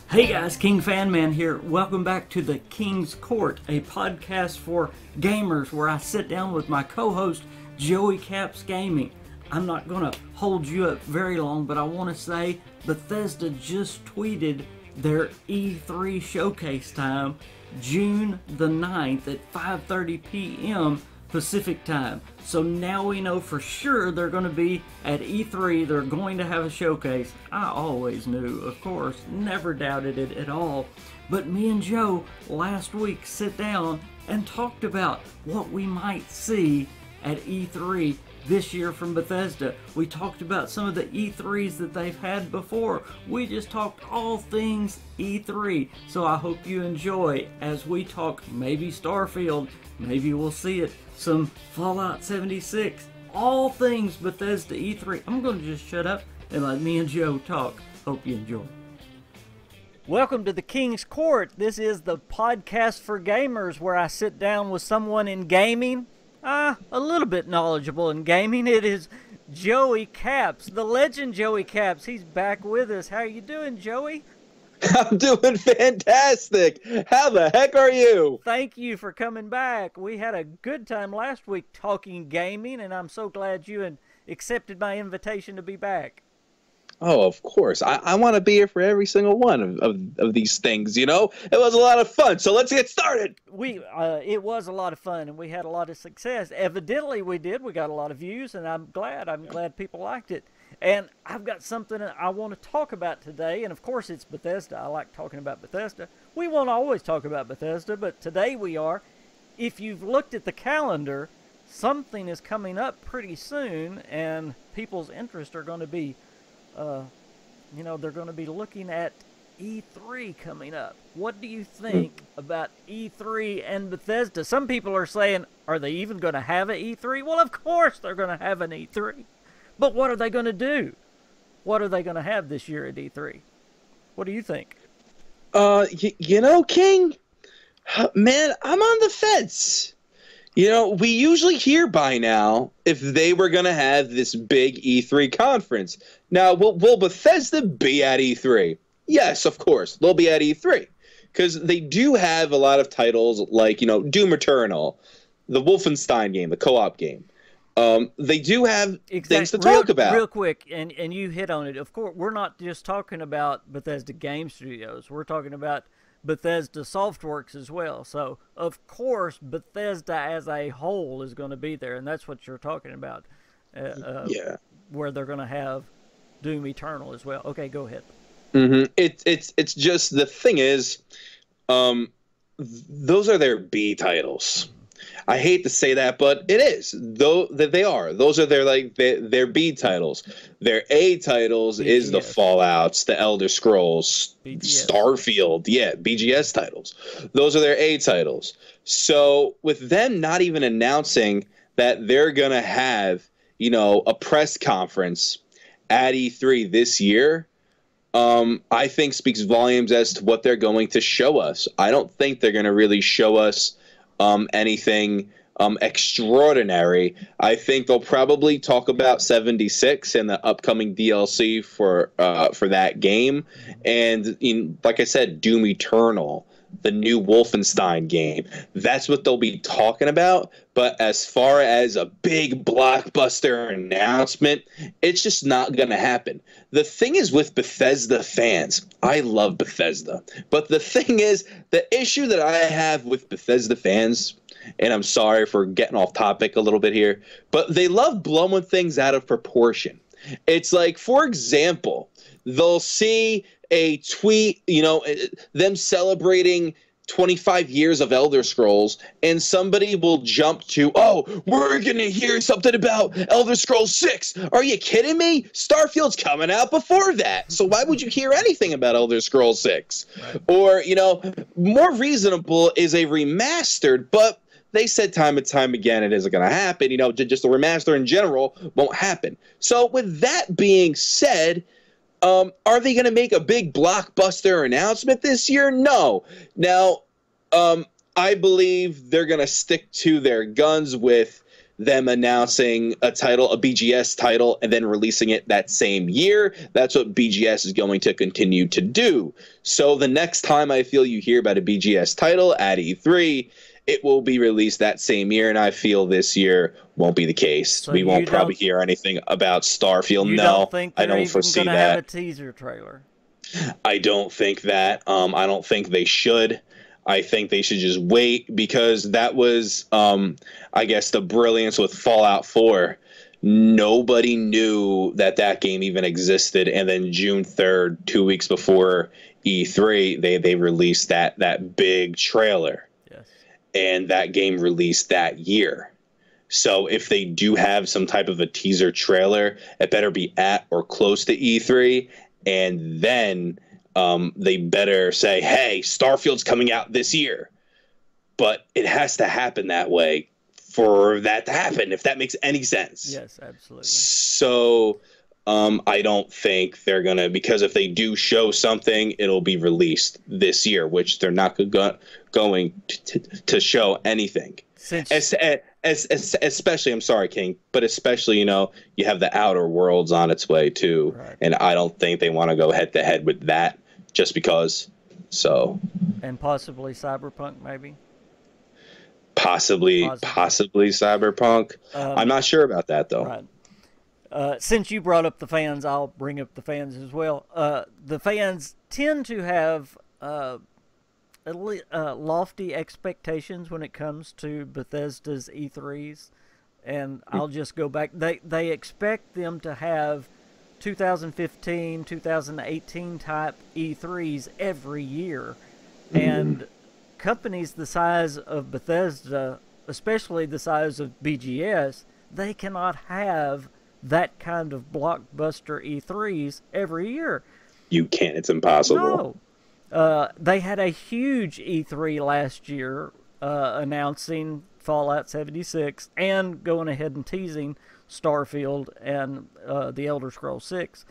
Hey guys, KingFanMan here. Welcome back to the King's Court, a podcast for gamers where I sit down with my co-host Joey Caps Gaming. I'm not going to hold you up very long, but I want to say Bethesda just tweeted their E3 showcase time, June the 9th at 5:30 p.m. Pacific time. So now we know for sure they're going to be at E3. They're going to have a showcase. I always knew, of course, never doubted it at all. But me and Joe last week sit down and talked about what we might see at E3 this year from Bethesda. We talked about some of the E3s that they've had before. We just talked all things E3. So I hope you enjoy as we talk maybe Starfield, maybe we'll see it, some Fallout 76, all things Bethesda E3. I'm going to just shut up and let me and Joe talk. Hope you enjoy. Welcome to the King's Court. This is the podcast for gamers where I sit down with someone in gaming, a little bit knowledgeable in gaming. It is Joey Caps, the legend Joey Caps. He's back with us. How are you doing, Joey? I'm doing fantastic. How the heck are you? Thank you for coming back. We had a good time last week talking gaming, and I'm so glad you accepted my invitation to be back. Oh, of course. I want to be here for every single one of these things, you know? It was a lot of fun, so let's get started. It was a lot of fun, and we had a lot of success. Evidently, we did. We got a lot of views, and I'm glad people liked it. And I've got something I want to talk about today, and of course it's Bethesda. I like talking about Bethesda. We won't always talk about Bethesda, but today we are. If you've looked at the calendar, something is coming up pretty soon, and people's interests are going to be, they're going to be looking at E3 coming up. What do you think about E3 and Bethesda? Some people are saying, are they even going to have an E3? Well, of course they're going to have an E3. But what are they going to do? What are they going to have this year at E3? What do you think? King, man, I'm on the fence. You know, we usually hear by now if they were going to have this big E3 conference. Now, will Bethesda be at E3? Yes, of course. They'll be at E3. Because they do have a lot of titles like, Doom Eternal, the Wolfenstein game, the co-op game. They do have things to talk about. Real quick, and you hit on it. Of course, we're not just talking about Bethesda Game Studios. We're talking about Bethesda Softworks as well. So, of course, Bethesda as a whole is going to be there, and that's what you're talking about. Yeah. Where they're going to have Doom Eternal as well. Okay, go ahead. Mm-hmm. It's just, the thing is, those are their B titles. I hate to say that, but it is. Though that they are. Those are their B titles. Their A titles BGS. Is the Fallouts, the Elder Scrolls, BGS. Starfield, BGS titles. Those are their A titles. So with them not even announcing that they're gonna have, a press conference at E3 this year, I think speaks volumes as to what they're going to show us. I don't think they're gonna really show us anything extraordinary. I think they'll probably talk about 76 and the upcoming DLC for that game, and like I said, Doom Eternal, the new Wolfenstein game. That's what they'll be talking about. But as far as a big blockbuster announcement, it's just not going to happen. The thing is with Bethesda fans, I love Bethesda. But the thing is, the issue that I have with Bethesda fans, and I'm sorry for getting off topic a little bit here, but they love blowing things out of proportion. It's like, for example, they'll see a tweet, them celebrating 25 years of Elder Scrolls, and somebody will jump to, oh, we're going to hear something about Elder Scrolls 6. Are you kidding me? Starfield's coming out before that. So why would you hear anything about Elder Scrolls 6? Right. Or, more reasonable is a remastered, but they said time and time again it isn't going to happen. Just a remaster in general won't happen. So with that being said, are they going to make a big blockbuster announcement this year? No. Now, I believe they're going to stick to their guns with them announcing a title, a BGS title, and then releasing it that same year. That's what BGS is going to continue to do. So the next time I feel you hear about a BGS title at E3, it will be released that same year, and I feel this year won't be the case. So we won't probably hear anything about Starfield. No, I don't foresee that. Have a teaser trailer. I don't think that. I don't think they should. I think they should just wait, because that was, I guess, the brilliance with Fallout 4. Nobody knew that game even existed, and then June 3rd, 2 weeks before E3, they released that big trailer. And that game released that year. So if they do have some type of a teaser trailer, it better be at or close to E3. And then they better say, hey, Starfield's coming out this year. But it has to happen that way for that to happen, if that makes any sense. Yes, absolutely. So I don't think they're going to, because if they do show something, it'll be released this year, which they're not going to show anything. Especially, I'm sorry, King, but especially, you have the Outer Worlds on its way too. Right. And I don't think they want to go head to head with that just because. So. And possibly Cyberpunk, maybe. Possibly Cyberpunk. I'm not sure about that though. Right. Since you brought up the fans, I'll bring up the fans as well. The fans tend to have lofty expectations when it comes to Bethesda's E3s, and I'll just go back. They expect them to have 2015, 2018 type E3s every year, and companies the size of Bethesda, especially the size of BGS, they cannot have that kind of blockbuster E3s every year. You can't. It's impossible. No. They had a huge E3 last year announcing Fallout 76 and going ahead and teasing Starfield and The Elder Scrolls 6.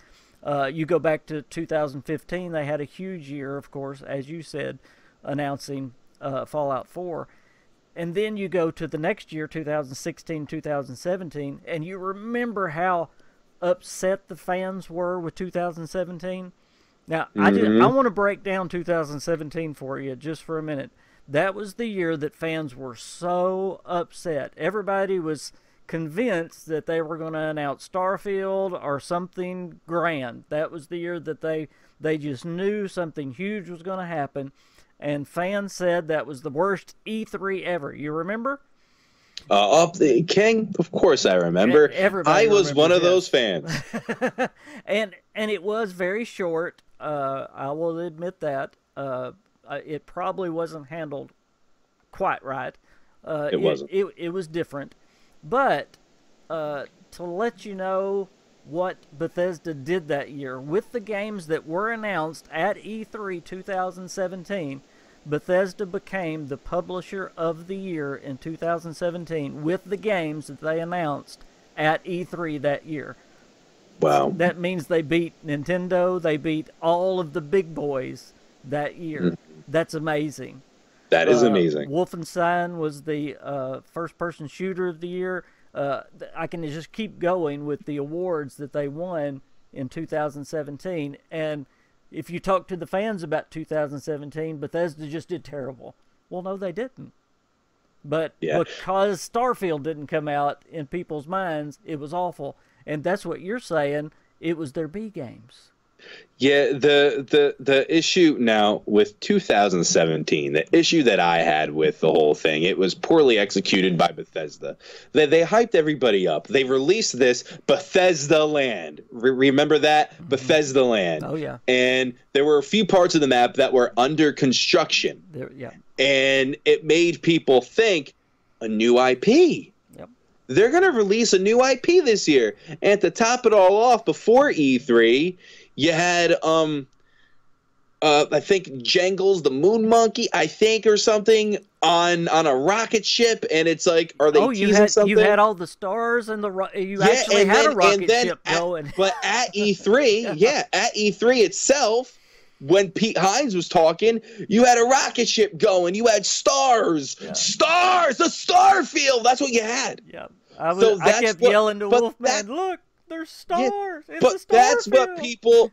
You go back to 2015, they had a huge year, of course, as you said, announcing Fallout 4. And then you go to the next year, 2016, 2017, and you remember how upset the fans were with 2017? Now, I want to break down 2017 for you just for a minute. That was the year that fans were so upset. Everybody was convinced that they were going to announce Starfield or something grand. That was the year that they just knew something huge was going to happen. And fans said that was the worst E3 ever. You remember? King, of course I remember. I was one of those fans. and it was very short. I will admit that. It probably wasn't handled quite right. It wasn't. It was different. But to let you know what Bethesda did that year, with the games that were announced at E3 2017, Bethesda became the publisher of the year in 2017 with the games that they announced at E3 that year. Wow. That means they beat Nintendo, they beat all of the big boys that year. That's amazing. That is amazing. Wolfenstein was the first-person shooter of the year. I can just keep going with the awards that they won in 2017. And if you talk to the fans about 2017, Bethesda just did terrible. Well, no, they didn't. But because Starfield didn't come out in people's minds, it was awful. And that's what you're saying. It was their B games. Yeah, the issue now with 2017, the issue that I had with the whole thing, it was poorly executed by Bethesda. They hyped everybody up. They released this Bethesda Land. Remember that? Mm-hmm. Bethesda Land. Oh, yeah. And there were a few parts of the map that were under construction. And it made people think a new IP. They're going to release a new IP this year. And to top it all off, before E3, you had, I think, Jangles the Moon Monkey, I think, or something, on a rocket ship. And it's like, are they teasing something? You had all the stars and you actually had a rocket ship going. But at E3, at E3 itself, when Pete Hines was talking, you had a rocket ship going. You had stars. Yeah. Stars! The Starfield! That's what you had. Yeah. I kept yelling to Wolfman, look, there's stars. Yeah, it's a Starfield. That's what people.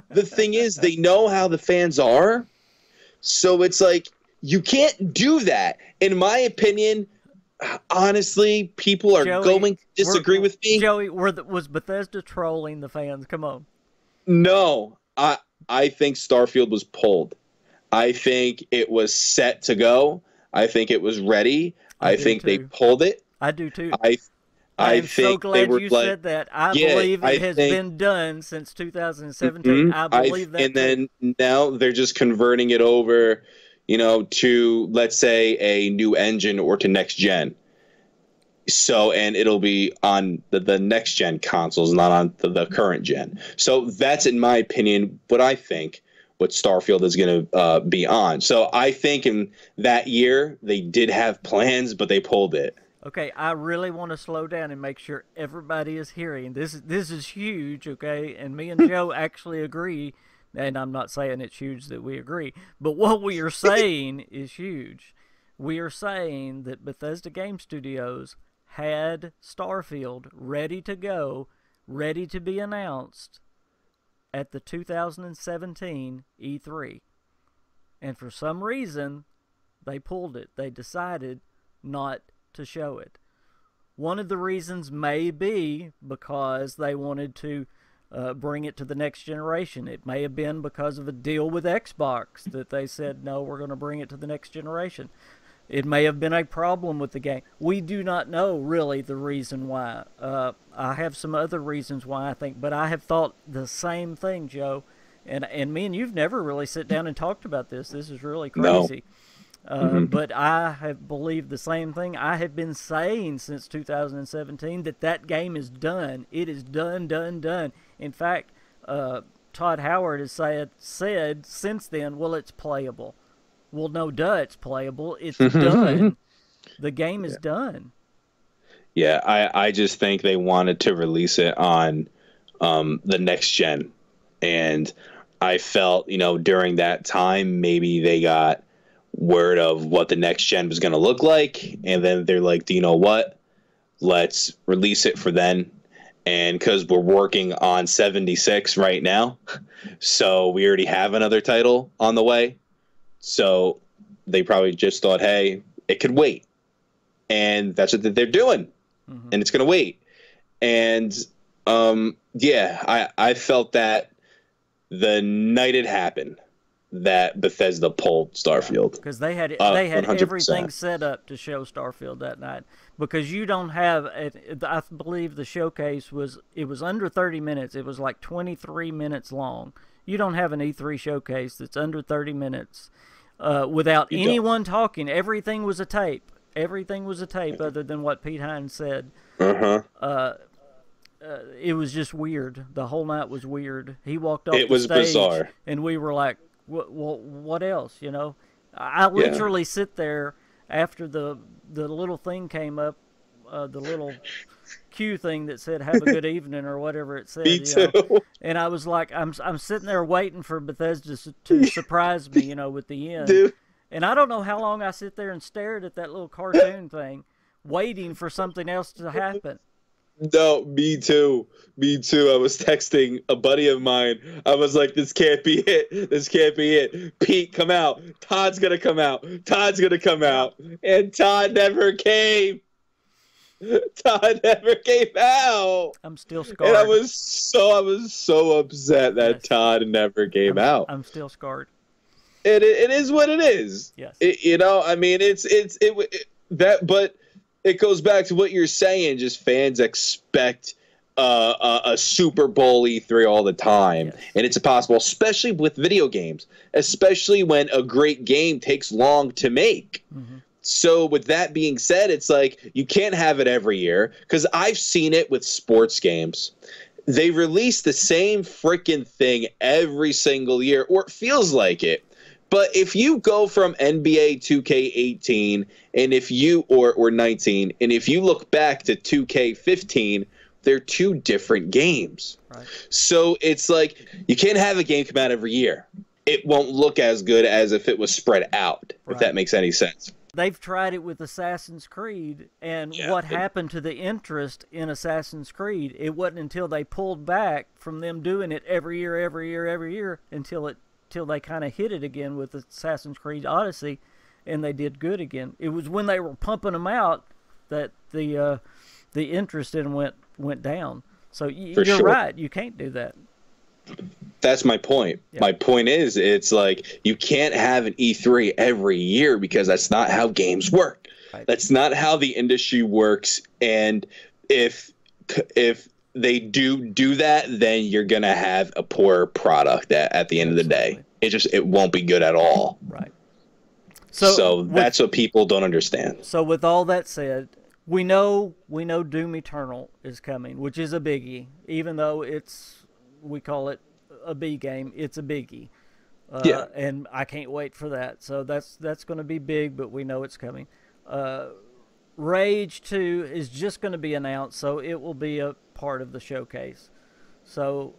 The thing is, they know how the fans are, so it's like you can't do that. In my opinion, honestly, people are going to disagree with me. Joey, was Bethesda trolling the fans? Come on. No, I think Starfield was pulled. I think it was set to go. I think it was ready. I think they pulled it. I do too. I am so glad you said that. I believe it has been done since 2017. I believe that. And then now they're just converting it over, to, let's say, a new engine or to next gen. So, and it'll be on the next gen consoles, not on the current gen. So that's, in my opinion, what I think what Starfield is going to be on. So I think in that year they did have plans, but they pulled it. Okay, I really want to slow down and make sure everybody is hearing. This is huge, okay? And me and Joe actually agree, and I'm not saying it's huge that we agree, but what we are saying is huge. We are saying that Bethesda Game Studios had Starfield ready to go, ready to be announced at the 2017 E3. And for some reason, they pulled it. They decided not to show it. One of the reasons may be because they wanted to bring it to the next generation. It may have been because of a deal with Xbox that they said, no, we're going to bring it to the next generation. It may have been a problem with the game. We do not know really the reason why. I have some other reasons why I think, but I have thought the same thing, Joe. And me and you've never really sit down and talked about this. This is really crazy. No. But I have believed the same thing. I have been saying since 2017 that game is done. It is done. In fact, Todd Howard has said since then, well, it's playable. Well, no, it's playable. It's done. The game is done. Yeah, I just think they wanted to release it on the next gen. And I felt, during that time, maybe they got word of what the next gen was going to look like, and then they're like, do you know what, let's release it for then. And because we're working on 76 right now, so we already have another title on the way, so they probably just thought, hey, it could wait. And that's what they're doing. And it's going to wait. And I felt that the night it happened that Bethesda pulled Starfield, because they had everything set up to show Starfield that night. Because you don't have, I believe the showcase was under 30 minutes. It was like 23 minutes long. You don't have an E3 showcase that's under 30 minutes without anyone talking. Everything was a tape. Everything was a tape, other than what Pete Hines said. It was just weird. The whole night was weird. He walked off the stage, bizarre, and we were like, what else, I literally sit there after the little thing came up, the little cue thing that said "Have a good evening" or whatever it said. Me too. And I was like, I'm sitting there waiting for Bethesda to surprise me, with the end. Dude. And I don't know how long I sit there and stared at that little cartoon thing, waiting for something else to happen. No, me too. I was texting a buddy of mine. I was like, this can't be it. Pete, come out. Todd's going to come out. And Todd never came. out. I'm still scarred. And I was so upset that Todd never came out. I'm still scarred. It is what it is. Yes. But it goes back to what you're saying. Just fans expect a Super Bowl E3 all the time, yes. And it's impossible, especially with video games, especially when a great game takes long to make. So with that being said, it's like you can't have it every year, because I've seen it with sports games. They release the same freaking thing every single year, or it feels like it. But if you go from NBA 2K18 and if you or 19, and if you look back to 2K15, they're two different games. Right. So it's like you can't have a game come out every year. It won't look as good as if it was spread out, if that makes any sense. They've tried it with Assassin's Creed, and what happened to the interest in Assassin's Creed? It wasn't until they pulled back from them doing it every year, until they kind of hit it again with Assassin's Creed Odyssey, and they did good again. It was when they were pumping them out that the interest in them went down. So you're right. You can't do that. That's my point. Yeah. My point is, it's like you can't have an E3 every year because that's not how games work. Right. That's not how the industry works. And if they do that, then you're gonna have a poor product at the end of the day. It won't be good at all. Right. So that's what people don't understand. So with all that said, we know Doom Eternal is coming, which is a biggie. Even though we call it a B game, it's a biggie. And I can't wait for that. So that's going to be big, but we know it's coming. Rage 2 is just going to be announced, so it will be a part of the showcase. So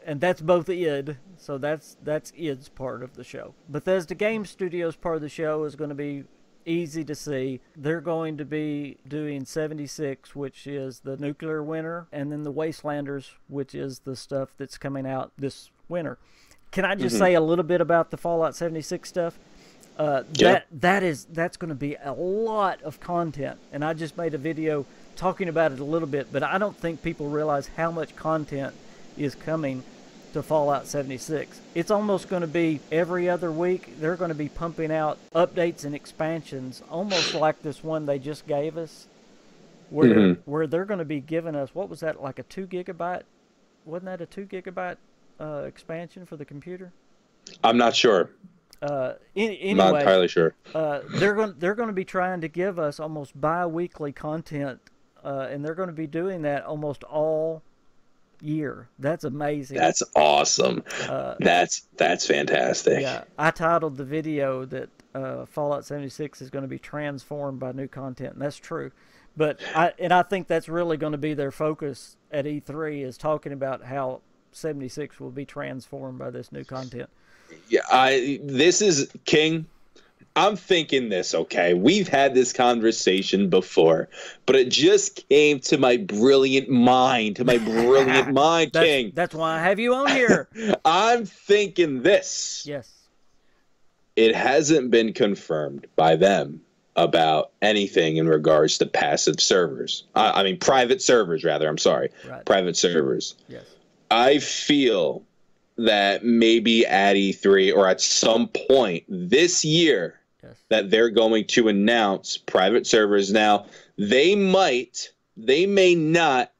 and that's both id, so that's id's part of the show. Bethesda Game Studios part of the show is going to be easy to see. They're going to be doing 76, which is the nuclear winter, and then the Wastelanders, which is the stuff that's coming out this winter. Can I just say a little bit about the Fallout 76 stuff? That's going to be a lot of content, and I just made a video talking about it a little bit, but I don't think people realize how much content is coming to Fallout 76. It's almost going to be every other week. They're going to be pumping out updates and expansions, almost like this one they just gave us, where they're going to be giving us, what was that, like a 2 gigabyte? Wasn't that a 2 gigabyte expansion for the computer? I'm not sure. Anyway, not entirely sure. They're going to be trying to give us almost bi-weekly content, and they're going to be doing that almost all year. That's amazing. That's awesome. That's fantastic. Yeah, I titled the video that Fallout 76 is going to be transformed by new content, and that's true. But I think that's really going to be their focus at E3, is talking about how 76 will be transformed by this new content. Yeah, this is King. I'm thinking this, okay? We've had this conversation before, but it just came to my brilliant mind, King. That's why I have you on here. I'm thinking this. Yes. It hasn't been confirmed by them about anything in regards to passive servers. I mean, private servers, rather. I'm sorry. Right. Private servers. Yes. I feel that maybe at E3 or at some point this year, that they're going to announce private servers. Now, they may not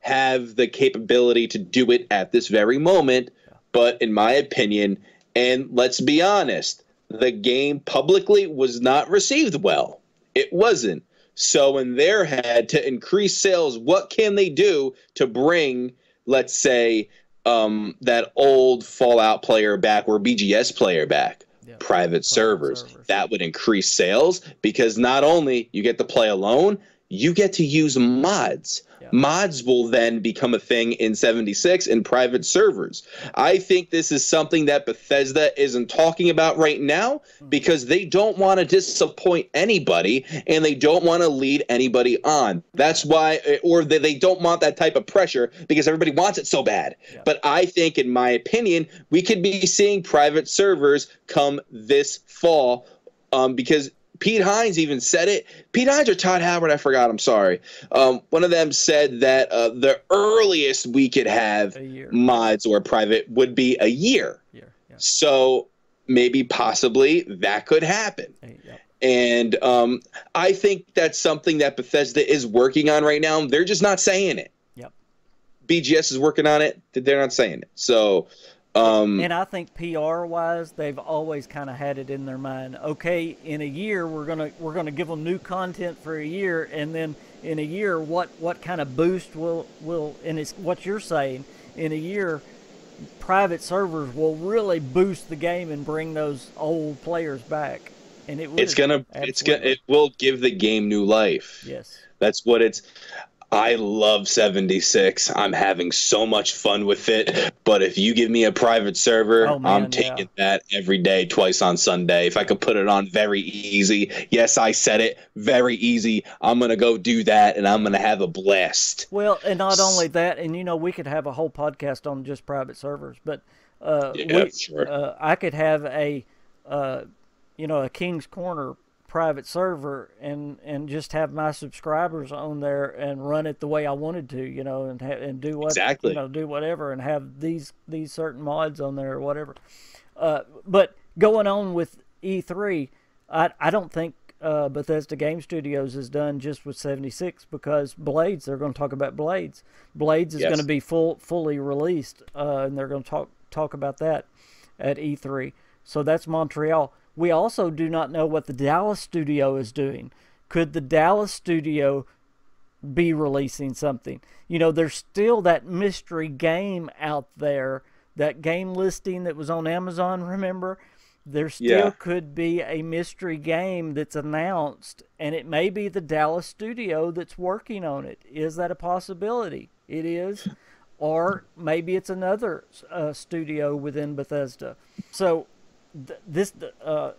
have the capability to do it at this very moment, but in my opinion, and let's be honest, the game publicly was not received well. It wasn't. So in their head, to increase sales, what can they do to bring, let's say, that old Fallout player back or BGS player back? Private servers. That would increase sales because not only you get to play alone, you get to use mods. Yeah. Mods will then become a thing in 76 in private servers. I think this is something that Bethesda isn't talking about right now because they don't want to disappoint anybody and they don't want to lead anybody on. That's why, or they don't want that type of pressure because everybody wants it so bad. Yeah. But I think, in my opinion, we could be seeing private servers come this fall because Pete Hines even said it. Pete Hines or Todd Howard, I forgot. I'm sorry. One of them said that the earliest we could have mods or private would be a year. Yeah. So maybe possibly that could happen. And I think that's something that Bethesda is working on right now. They're just not saying it. Yep. BGS is working on it. They're not saying it. So. And I think PR-wise, they've always kind of had it in their mind. Okay, in a year we're gonna give them new content for a year, and then in a year, what kind of boost will and it's what you're saying. In a year, private servers will really boost the game and bring those old players back, and it will give the game new life. Yes, that's what it's. I love 76. I'm having so much fun with it. But if you give me a private server, Oh, man, I'm taking that every day, twice on Sunday. If I could put it on very easy, yes, I said it, very easy. I'm going to go do that, and I'm going to have a blast. Well, and not only that, and we could have a whole podcast on just private servers, but Sure. I could have a a King's Corner private server and just have my subscribers on there and run it the way I wanted to, and do what Exactly. do whatever, and have these certain mods on there or whatever. But going on with E3, I don't think Bethesda Game Studios is done just with 76, because Blades, they're going to talk about Blades. Blades is going to be fully released, and they're going to talk about that at E3. So that's Montreal. We also do not know what the Dallas studio is doing. Could the Dallas studio be releasing something? There's still that mystery game out there, that game listing that was on Amazon, remember? There still could be a mystery game that's announced, and it may be the Dallas studio that's working on it. Is that a possibility? It is. Or maybe it's another studio within Bethesda. So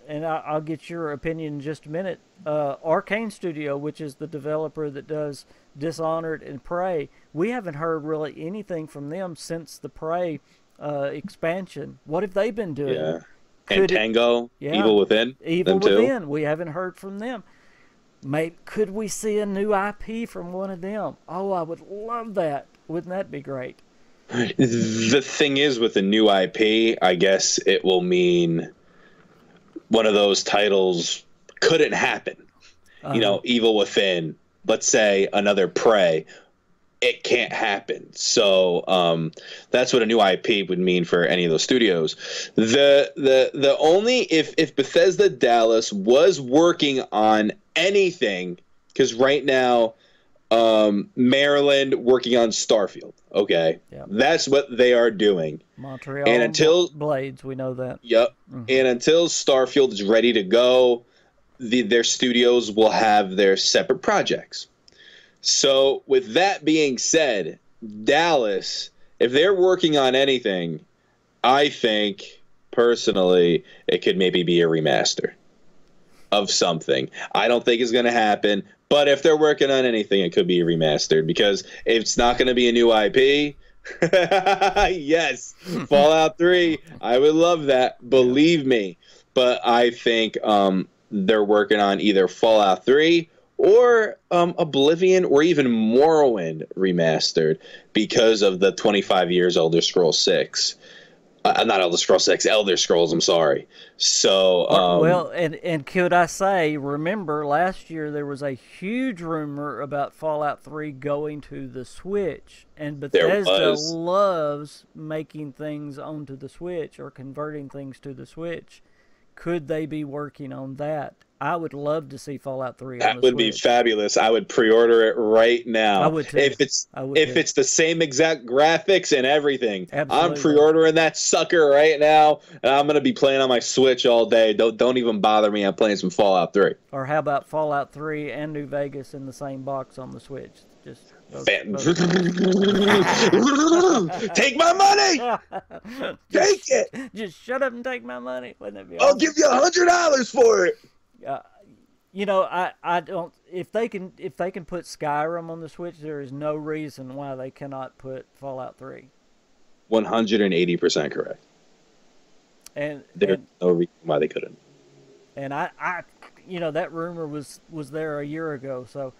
and I'll get your opinion in just a minute. Arcane Studio, which is the developer that does Dishonored and Prey, we haven't heard really anything from them since the Prey expansion. What have they been doing? Yeah. And Tango, Evil Within. Evil Within, we haven't heard from them. Could we see a new IP from one of them? Oh, I would love that. Wouldn't that be great? The thing is, with a new IP, I guess it will mean one of those titles couldn't happen. Evil Within, let's say another Prey, it can't happen. So that's what a new IP would mean for any of those studios. The only, if Bethesda Dallas was working on anything, because right now Maryland working on Starfield. Okay, that's what they are doing. Montreal and until Blades, we know that. Yep. Mm-hmm. And until Starfield is ready to go, their studios will have their separate projects. So with that being said, Dallas, if they're working on anything, I think personally it could maybe be a remaster of something. I don't think it's going to happen. But if they're working on anything, it could be remastered, because if it's not going to be a new IP, yes, Fallout 3, I would love that, believe me. But I think they're working on either Fallout 3 or Oblivion or even Morrowind remastered, because of the 25 years Elder Scrolls 6. Not Elder Scrolls 6, Elder Scrolls, I'm sorry. So, well, and could I say, remember last year there was a huge rumor about Fallout 3 going to the Switch, and Bethesda loves making things onto the Switch or converting things to the Switch. Could they be working on that? I would love to see Fallout 3 on the Switch. That would be fabulous. I would pre-order it right now. I would too. If it's the same exact graphics and everything. Absolutely. I'm pre-ordering that sucker right now, and I'm going to be playing on my Switch all day. Don't even bother me. I'm playing some Fallout 3. Or how about Fallout 3 and New Vegas in the same box on the Switch? Just take my money. Take it. Just shut up and take my money. Wouldn't that be I'll awesome? give you $100 for it. I don't. If they can put Skyrim on the Switch, there is no reason why they cannot put Fallout 3. 180% correct. And there's no reason why they couldn't. And I that rumor was there a year ago. So,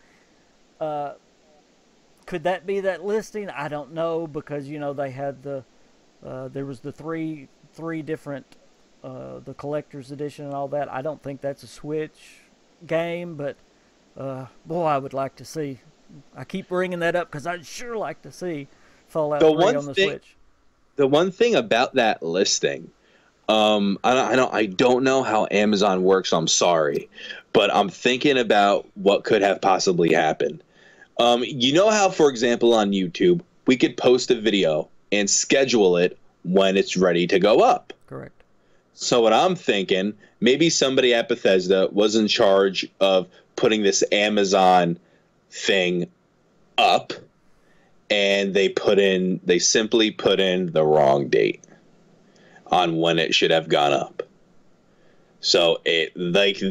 could that be that listing? I don't know, because they had there was the three different. The collector's edition and all that. I don't think that's a Switch game, but boy, I would like to see. I keep bringing that up because I'd sure like to see Fallout 3 on the Switch. The one thing about that listing, I don't know how Amazon works. I'm sorry, but I'm thinking about what could have possibly happened. You know how, for example, on YouTube, we could post a video and schedule it when it's ready to go up. Correct. So what I'm thinking, maybe somebody at Bethesda was in charge of putting this Amazon thing up, and they simply put in the wrong date on when it should have gone up. So that's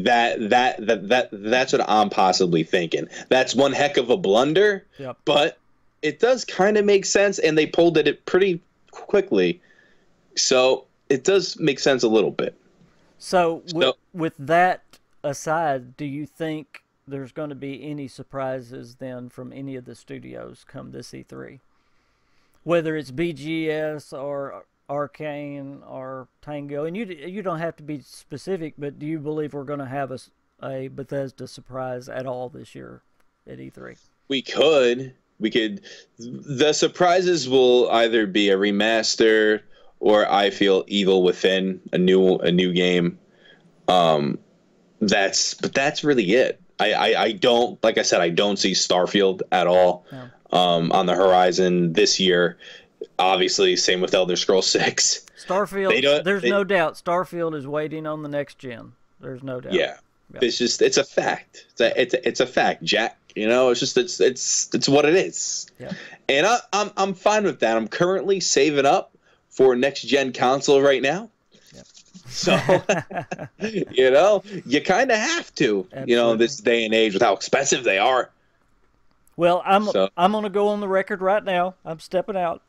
what I'm possibly thinking. That's one heck of a blunder, yep. But it does kind of make sense, and they pulled it pretty quickly. So it does make sense a little bit. So with that aside, do you think there's going to be any surprises then from any of the studios come this E3? Whether it's BGS or Arcane or Tango, and you don't have to be specific, but do you believe we're going to have a Bethesda surprise at all this year at E3? We could. The surprises will either be a remaster or I feel Evil Within, a new game. That's really it. I don't, like I said, I don't see Starfield at all on the horizon this year. Obviously, same with Elder Scrolls 6. Starfield, there's no doubt Starfield is waiting on the next gen. There's no doubt. Yeah. It's a fact. It's a fact, Jack. You know, it's what it is. Yeah. And I'm fine with that. I'm currently saving up for next gen console right now. Yeah. So you know, you kind of have to. Absolutely. You know, this day and age with how expensive they are. Well, I'm going to go on the record right now. I'm stepping out.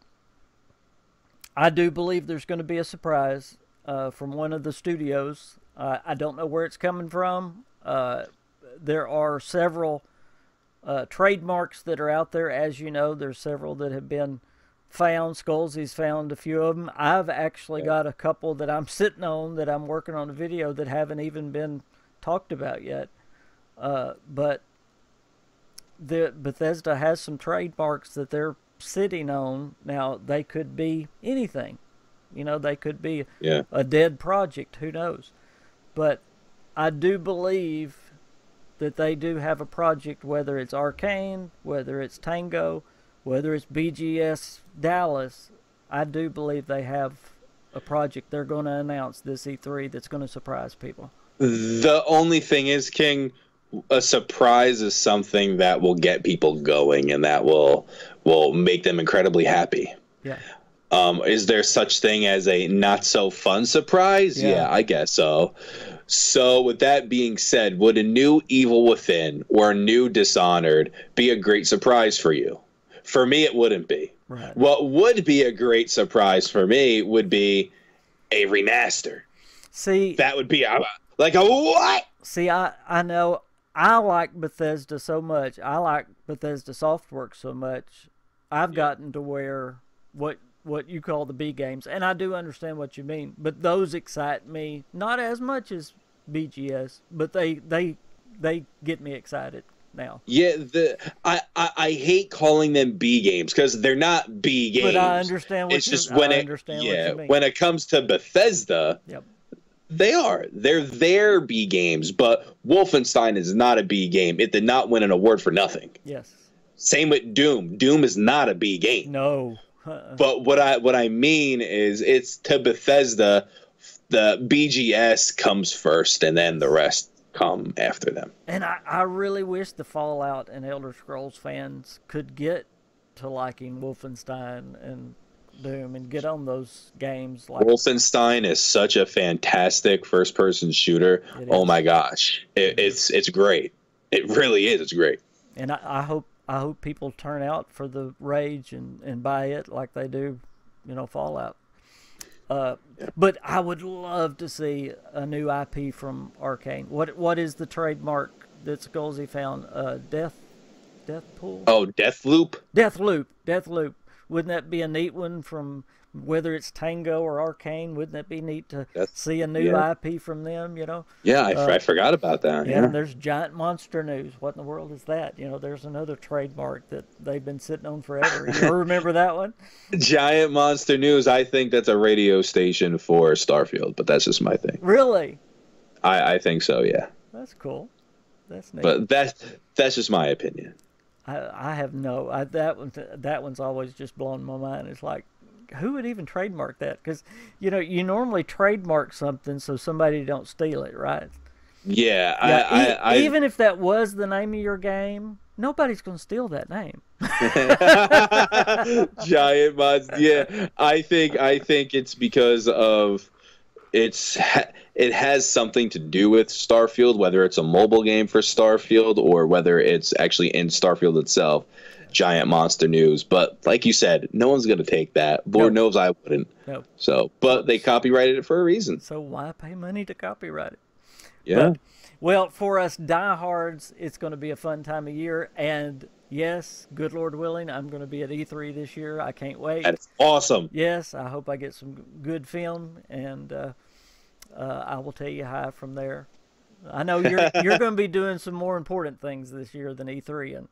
I do believe there's going to be a surprise from one of the studios. I don't know where it's coming from. There are several trademarks that are out there. As you know, there's several that have been found. Skullsy's found a few of them. I've actually got a couple that I'm sitting on that I'm working on a video that haven't even been talked about yet. But Bethesda has some trademarks that they're sitting on. Now, they could be anything. You know, they could be a dead project. Who knows? But I do believe that they do have a project, whether it's Arcane, whether it's Tango, whether it's BGS Dallas. I do believe they have a project they're going to announce this E3 that's going to surprise people. The only thing is, King, a surprise is something that will get people going and that will make them incredibly happy. Yeah. Is there such thing as a not so fun surprise? Yeah, I guess so. So with that being said, would a new Evil Within or a new Dishonored be a great surprise for you? For me, it wouldn't be. Right. What would be a great surprise for me would be a remaster. See, that would be like a what? See, I know I like Bethesda so much. I like Bethesda Softworks so much. I've gotten to where what you call the B games, and I do understand what you mean, but those excite me not as much as BGS, but they get me excited now. Yeah, I hate calling them B games because they're not B games. But I understand what you mean. When it comes to Bethesda, they're their B games, but Wolfenstein is not a B game. It did not win an award for nothing. Yes. Same with Doom. Doom is not a B game. No. But what I mean is, it's to Bethesda, the BGS comes first, and then the rest come after them. And I really wish the Fallout and Elder Scrolls fans could get to liking Wolfenstein and Doom and get on those games. Wolfenstein is such a fantastic first-person shooter. Oh my gosh, it's great. It really is. It's great. And I hope people turn out for the Rage and buy it like they do, Fallout. But I would love to see a new IP from Arcane. What is the trademark that Skullsy found? Deathpool? Oh, Deathloop? Deathloop. Wouldn't that be a neat one from whether it's Tango or Arcane? Wouldn't that be neat to see a new IP from them, Yeah, I forgot about that. Yeah, and there's Giant Monster News. What in the world is that? There's another trademark that they've been sitting on forever. You remember that one? Giant Monster News, I think that's a radio station for Starfield, but that's just my thing. Really? I think so, yeah. That's cool. That's neat. But that's just my opinion. I have that one's always just blown my mind. It's like, who would even trademark that? Because you normally trademark something so somebody don't steal it, right? Yeah, even if that was the name of your game, nobody's going to steal that name. Giant mods. Yeah, I think it's because of it has something to do with Starfield, whether it's a mobile game for Starfield or whether it's actually in Starfield itself. Giant monster news, but like you said, no one's gonna take that. Lord knows I wouldn't. No. So, but they copyrighted it for a reason. So why pay money to copyright it? Yeah. But, well, for us diehards, it's going to be a fun time of year. And yes, good Lord willing, I'm going to be at E3 this year. I can't wait. That's awesome. Yes, I hope I get some good film, and I will tell you hi from there. I know you're going to be doing some more important things this year than E3, and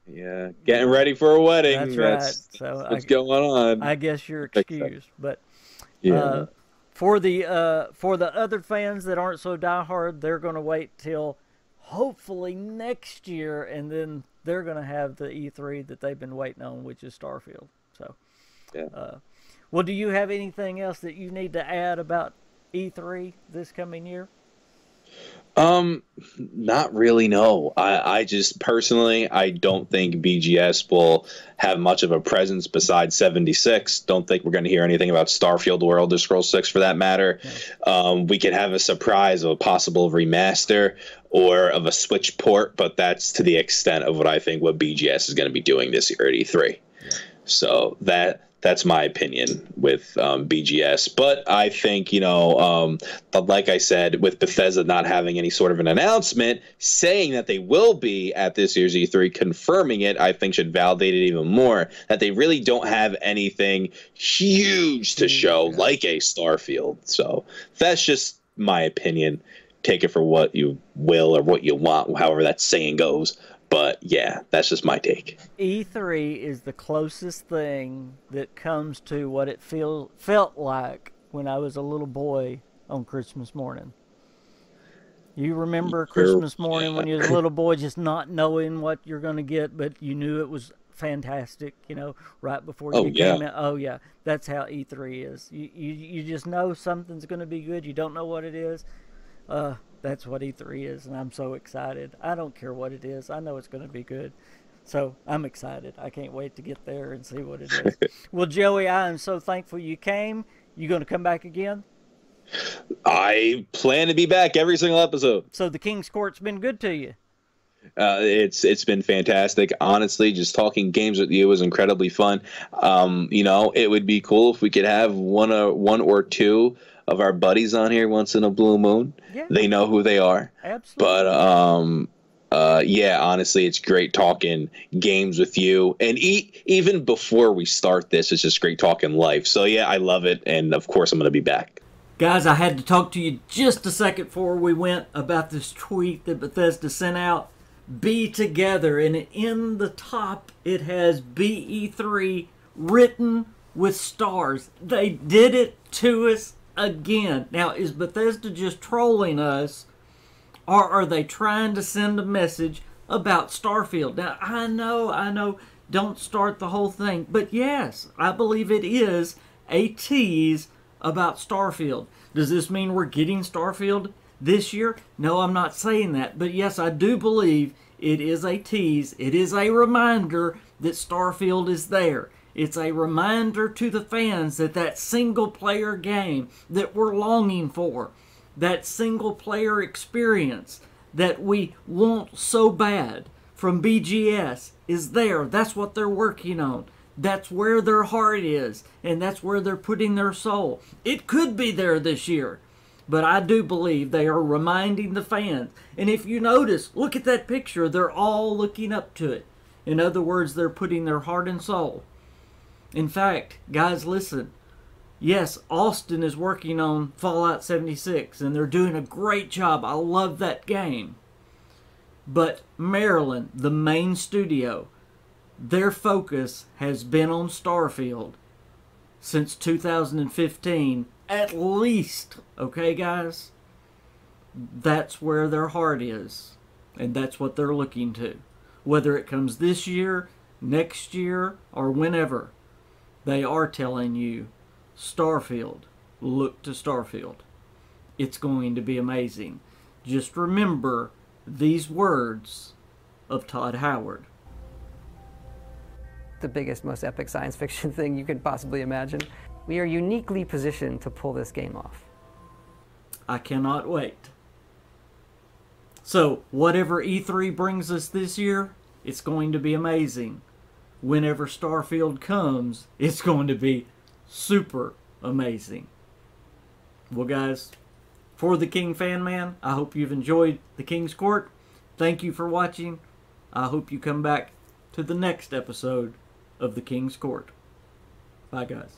yeah, getting ready for a wedding. That's right. So what's going on? I guess you're excused, but yeah. For the other fans that aren't so diehard, they're going to wait till hopefully next year, and then they're going to have the E3 that they've been waiting on, which is Starfield. So, yeah. Well, do you have anything else that you need to add about E3 this coming year? Not really, no. I just personally, I don't think BGS will have much of a presence besides 76. Don't think we're going to hear anything about Starfield or Elder Scrolls 6 for that matter. We could have a surprise of a possible remaster or of a Switch port, but that's to the extent of what I think what BGS is going to be doing this year at E3. Yeah. So that's my opinion with BGS. But I think, like I said, with Bethesda not having any sort of an announcement saying that they will be at this year's E3, confirming it, I think should validate it even more, that they really don't have anything huge to show like a Starfield. So that's just my opinion. Take it for what you will or what you want, however that saying goes. But yeah, that's just my take. E3 is the closest thing that comes to what it felt like when I was a little boy on Christmas morning. You remember Christmas morning when you was a little boy, just not knowing what you're going to get, but you knew it was fantastic, right before you came in. Oh, yeah. That's how E3 is. You just know something's going to be good. You don't know what it is. That's what E3 is, and I'm so excited. I don't care what it is. I know it's going to be good. So I'm excited. I can't wait to get there and see what it is. Well, Joey, I am so thankful you came. You going to come back again? I plan to be back every single episode. So the KingsCourt's been good to you? It's been fantastic. Honestly, just talking games with you was incredibly fun. It would be cool if we could have one or two of our buddies on here once in a blue moon. Yeah. They know who they are. Absolutely. But honestly, it's great talking games with you. And even before we start this, it's just great talking life. So yeah, I love it. And of course, I'm going to be back. Guys, I had to talk to you just a second before we went about this tweet that Bethesda sent out. Be together. And in the top, it has BE3 written with stars. They did it to us again. Now, is Bethesda just trolling us, or are they trying to send a message about Starfield? Now, I know, don't start the whole thing, but yes, I believe it is a tease about Starfield. Does this mean we're getting Starfield this year? No, I'm not saying that, but yes, I do believe it is a tease. It is a reminder that Starfield is there. It's a reminder to the fans that single-player game that we're longing for, that single-player experience that we want so bad from BGS is there. That's what they're working on. That's where their heart is, and that's where they're putting their soul. It could be there this year, but I do believe they are reminding the fans. And if you notice, look at that picture. They're all looking up to it. In other words, they're putting their heart and soul. In fact, guys, listen. Yes, Austin is working on Fallout 76, and they're doing a great job. I love that game. But Maryland, the main studio, their focus has been on Starfield since 2015, at least. Okay, guys? That's where their heart is, and that's what they're looking to. Whether it comes this year, next year, or whenever. They are telling you, Starfield, look to Starfield. It's going to be amazing. Just remember these words of Todd Howard. the biggest, most epic science fiction thing you could possibly imagine. We are uniquely positioned to pull this game off. I cannot wait. So, whatever E3 brings us this year, it's going to be amazing. Whenever Starfield comes, it's going to be super amazing. Well, guys, for the KingFanMan, I hope you've enjoyed the King's Court. Thank you for watching. I hope you come back to the next episode of the King's Court. Bye, guys.